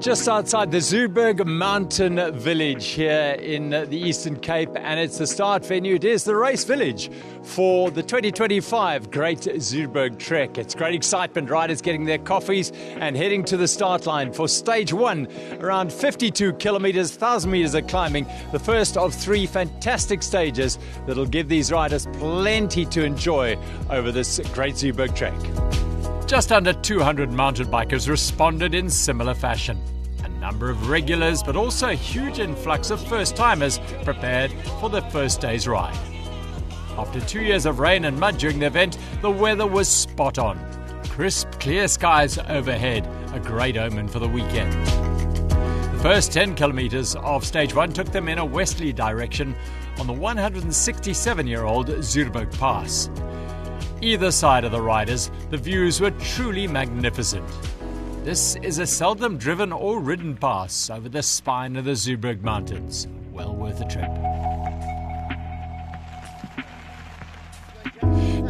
Just outside the Zuurberg mountain village here in the Eastern Cape, and it's the start venue. It is the race village for the 2025 Great Zuurberg Trek. It's great excitement, riders getting their coffees and heading to the start line for stage one, around 52 kilometers, 1,000 meters of climbing, the first of three fantastic stages that'll give these riders plenty to enjoy over this Great Zuurberg Trek. Just under 200 mountain bikers responded in similar fashion. A number of regulars, but also a huge influx of first-timers prepared for the first day's ride. After 2 years of rain and mud during the event, the weather was spot on. Crisp, clear skies overhead, a great omen for the weekend. The first 10 kilometers of stage one took them in a westerly direction on the 167-year-old Zuurberg Pass. Either side of the riders, the views were truly magnificent. This is a seldom driven or ridden pass over the spine of the Zuurberg Mountains. Well worth a trip.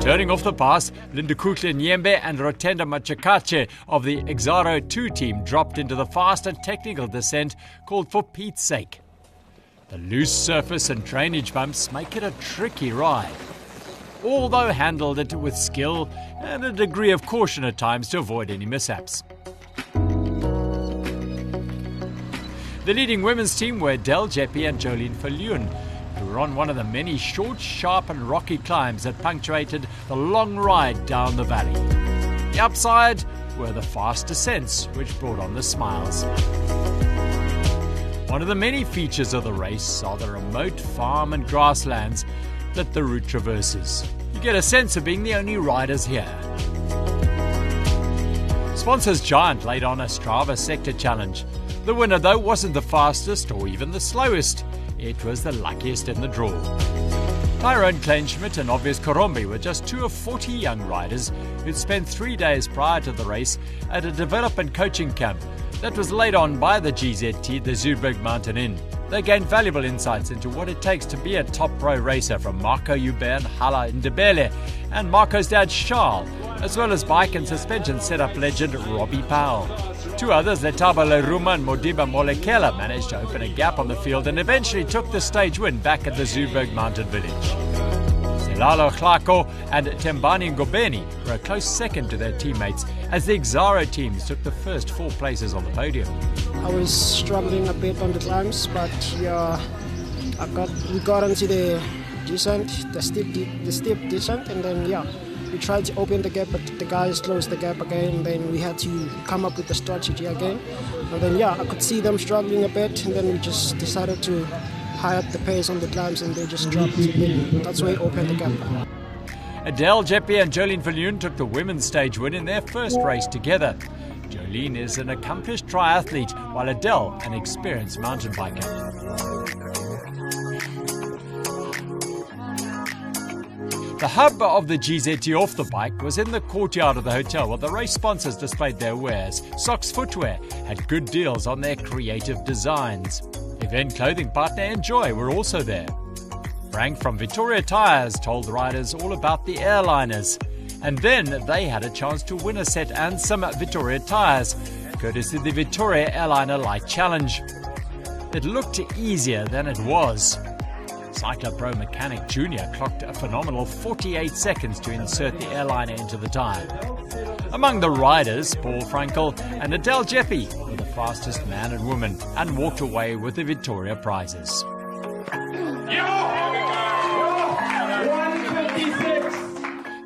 Turning off the pass, Linda Nyembe and Rotenda Machakache of the Exaro 2 team dropped into the fast and technical descent called For Pete's Sake. The loose surface and drainage bumps make it a tricky ride, although handled it with skill and a degree of caution at times to avoid any mishaps. The leading women's team were Del Jeppe and Jolene Viljoen, who were on one of the many short, sharp and rocky climbs that punctuated the long ride down the valley. The upside were the fast descents, which brought on the smiles. One of the many features of the race are the remote farm and grasslands that the route traverses. You get a sense of being the only riders here. Sponsors Giant laid on a Strava sector challenge. The winner, though, wasn't the fastest or even the slowest. It was the luckiest in the draw. Tyrone Kleinschmidt and Obvious Korombi were just two of 40 young riders who'd spent 3 days prior to the race at a development coaching camp that was laid on by the GZT, the Zuurberg Mountain Inn. They gained valuable insights into what it takes to be a top pro racer from Marco Hubert Hala Ndebele and Marco's dad Charles, as well as bike and suspension setup legend Robbie Powell. Two others, Letaba Leruma and Modiba Molekela, managed to open a gap on the field and eventually took the stage win back at the Zuurberg Mountain Village. Selalo Hlako and Tembani Ngobeni were a close second to their teammates as the Exaro teams took the first 4 places on the podium. I was struggling a bit on the climbs, but yeah, we got onto the descent, the steep descent, and then we tried to open the gap, but the guys closed the gap again. And then we had to come up with the strategy again. And then I could see them struggling a bit, and then we just decided to high up the pace on the climbs, and they just dropped. That's why we opened the gap. Adele Jeppe and Jolene Viljoen took the women's stage win in their first race together. Jolene is an accomplished triathlete, while Adele an experienced mountain biker. The hub of the GZT off the bike was in the courtyard of the hotel, where the race sponsors displayed their wares. Socks Footwear had good deals on their creative designs. Event clothing partner Enjoy were also there. Frank from Victoria Tires told riders all about the airliners. And then they had a chance to win a set and some Victoria Tires, courtesy of the Victoria Airliner Light Challenge. It looked easier than it was. Cyclopro Mechanic Jr. clocked a phenomenal 48 seconds to insert the airliner into the tyre. Among the riders, Paul Frankel and Adele Jeppe were the fastest man and woman and walked away with the Victoria prizes.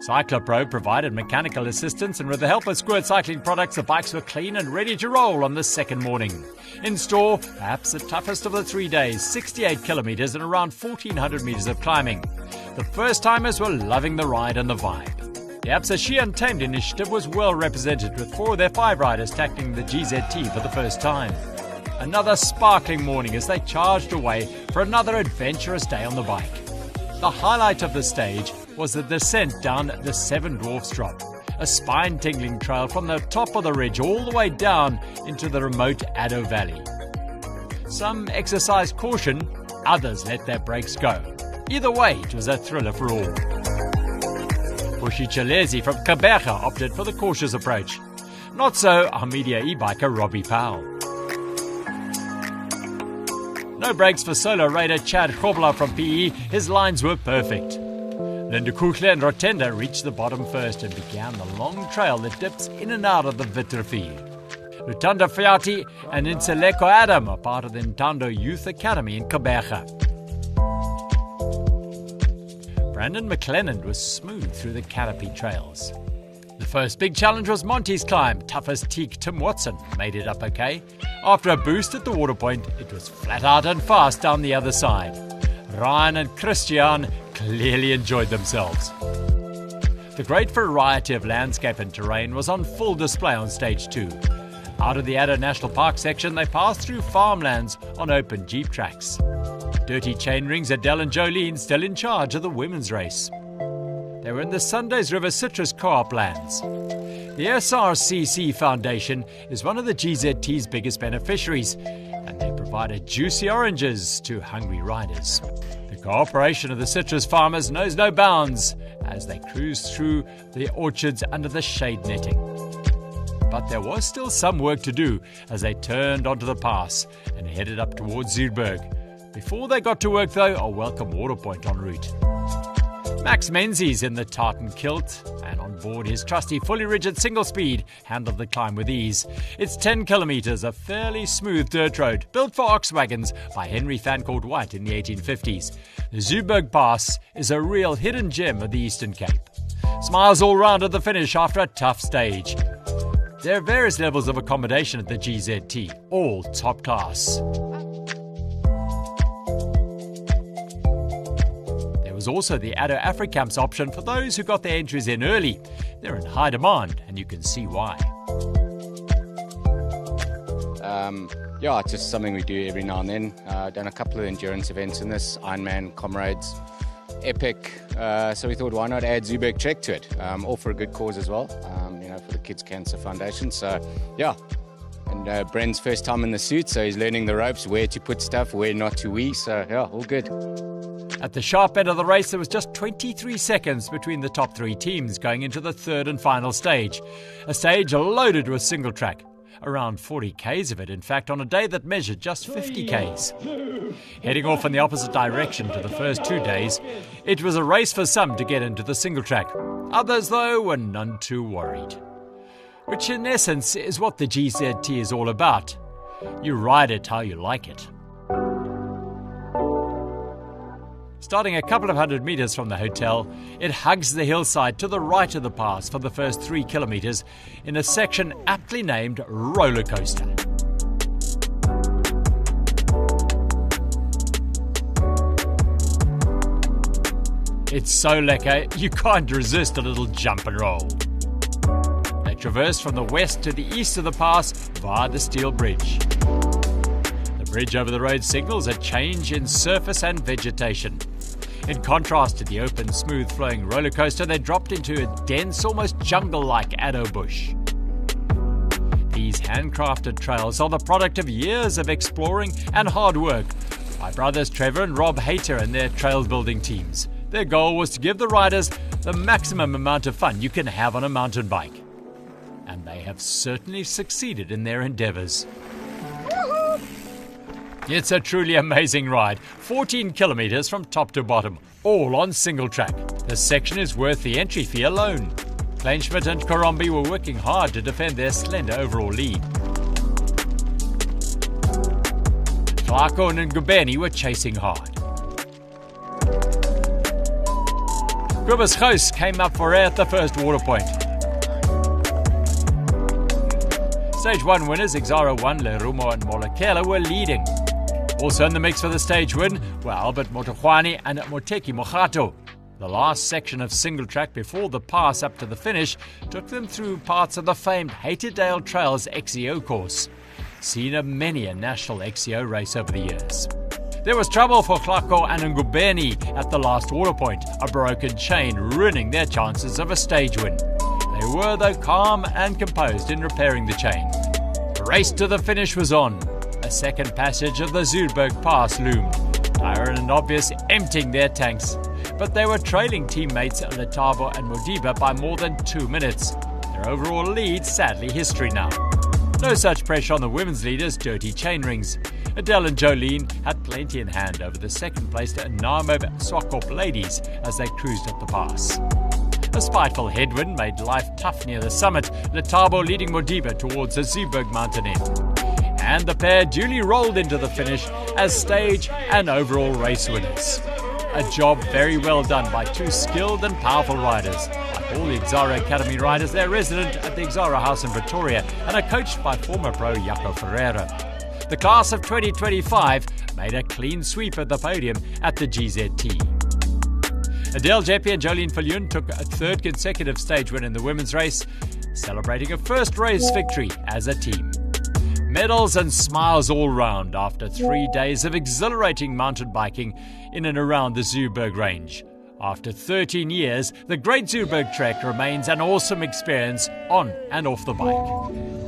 Cyclopro provided mechanical assistance, and with the help of Squirt Cycling products, the bikes were clean and ready to roll on the second morning. In store, perhaps the toughest of the 3 days, 68 kilometers and around 1,400 meters of climbing. The first-timers were loving the ride and the vibe. The ABSA She Untamed initiative was well represented, with 4 of their 5 riders tackling the GZT for the first time. Another sparkling morning as they charged away for another adventurous day on the bike. The highlight of the stage was the descent down the Seven Dwarfs Drop, a spine-tingling trail from the top of the ridge all the way down into the remote Addo Valley. Some exercised caution, others let their brakes go. Either way, it was a thriller for all. Bushi Chalezi from Kabeja opted for the cautious approach. Not so our media e-biker Robbie Powell. No breaks for solo raider Chad Grobler from PE. His lines were perfect. Linda Kuchler and Rotenda reached the bottom first and began the long trail that dips in and out of the Witterfield. Lutanda Fiati and Inseleko Adam are part of the Ntando Youth Academy in Kabeja. Brandon McLennan was smooth through the canopy trails. The first big challenge was Monty's climb. Toughest teak Tim Watson made it up okay. After a boost at the water point, it was flat out and fast down the other side. Ryan and Christian clearly enjoyed themselves. The great variety of landscape and terrain was on full display on stage 2. Out of the Addo National Park section, they passed through farmlands on open jeep tracks. Dirty Chainring's Adele and Jolene still in charge of the women's race. They were in the Sundays River Citrus Co-op lands. The SRCC Foundation is one of the GZT's biggest beneficiaries, and they provided juicy oranges to hungry riders. The cooperation of the citrus farmers knows no bounds as they cruise through the orchards under the shade netting. But there was still some work to do as they turned onto the pass and headed up towards Zuurberg. Before they got to work, though, a welcome water point en route. Max Menzies in the tartan kilt and on board his trusty fully rigid single speed handled the climb with ease. It's 10 kilometres of fairly smooth dirt road built for ox wagons by Henry Fancourt White in the 1850s. The Zuurberg Pass is a real hidden gem of the Eastern Cape. Smiles all round at the finish after a tough stage. There are various levels of accommodation at the GZT, all top class. Was also the Addo Africamps option for those who got their entries in early. They're in high demand, and you can see why. It's just something we do every now and then. Done a couple of endurance events in this, Ironman, Comrades, Epic. So we thought, why not add Zuurberg Trek to it? All for a good cause as well, for the Kids Cancer Foundation. So, And Bren's first time in the suit, so he's learning the ropes, where to put stuff, where not to wee. So, all good. At the sharp end of the race, there was just 23 seconds between the top 3 teams going into the third and final stage. A stage loaded with single track. Around 40 Ks of it, in fact, on a day that measured just 50 Ks. Heading off in the opposite direction to the first 2 days, it was a race for some to get into the single track. Others, though, were none too worried. Which, in essence, is what the GZT is all about. You ride it how you like it. Starting a couple of 100 metres from the hotel, it hugs the hillside to the right of the pass for the first 3 kilometres in a section aptly named Roller Coaster. It's so lekker, you can't resist a little jump and roll. They traverse from the west to the east of the pass via the steel bridge. The bridge over the road signals a change in surface and vegetation. In contrast to the open, smooth-flowing roller coaster, they dropped into a dense, almost jungle-like Addo bush. These handcrafted trails are the product of years of exploring and hard work by brothers Trevor and Rob Hayter and their trail-building teams. Their goal was to give the riders the maximum amount of fun you can have on a mountain bike. And they have certainly succeeded in their endeavours. It's a truly amazing ride, 14 kilometres from top to bottom, all on single track. This section is worth the entry fee alone. Kleinschmidt and Korombi were working hard to defend their slender overall lead. Clarko and Ngubeni were chasing hard. Grubbershuis came up for air at the first water point. Stage 1 winners, Exaro 1, Lerumo and Molekela, were leading. Also in the mix for the stage win were Albert Motokwani and Moteki Mojato. The last section of single track before the pass up to the finish took them through parts of the famed Hayterdale Trails XEO course, seen of many a national XEO race over the years. There was trouble for Clarko and Ngubeni at the last water point, a broken chain ruining their chances of a stage win. They were, though, calm and composed in repairing the chain. The race to the finish was on. A second passage of the Zuurberg Pass loomed, Tyron and Obvious emptying their tanks, but they were trailing teammates Letabo and Modiba by more than 2 minutes. Their overall lead, sadly, history now. No such pressure on the women's leaders, Dirty Chainrings. Adele and Jolene had plenty in hand over the second-placed Namib Swakop ladies as they cruised up the pass. A spiteful headwind made life tough near the summit, Letabo leading Modiba towards the Zuurberg mountain end. And the pair duly rolled into the finish as stage and overall race winners. A job very well done by two skilled and powerful riders. Like all the Exara Academy riders, they're resident at the Exara House in Pretoria and are coached by former pro Jaco Ferreira. The class of 2025 made a clean sweep of the podium at the GZT. Adele Jeppe and Jolene Viljoen took a third consecutive stage win in the women's race, celebrating a first race victory as a team. Medals and smiles all round after 3 days of exhilarating mountain biking in and around the Zuurberg range. After 13 years, the Great Zuurberg Trek remains an awesome experience on and off the bike.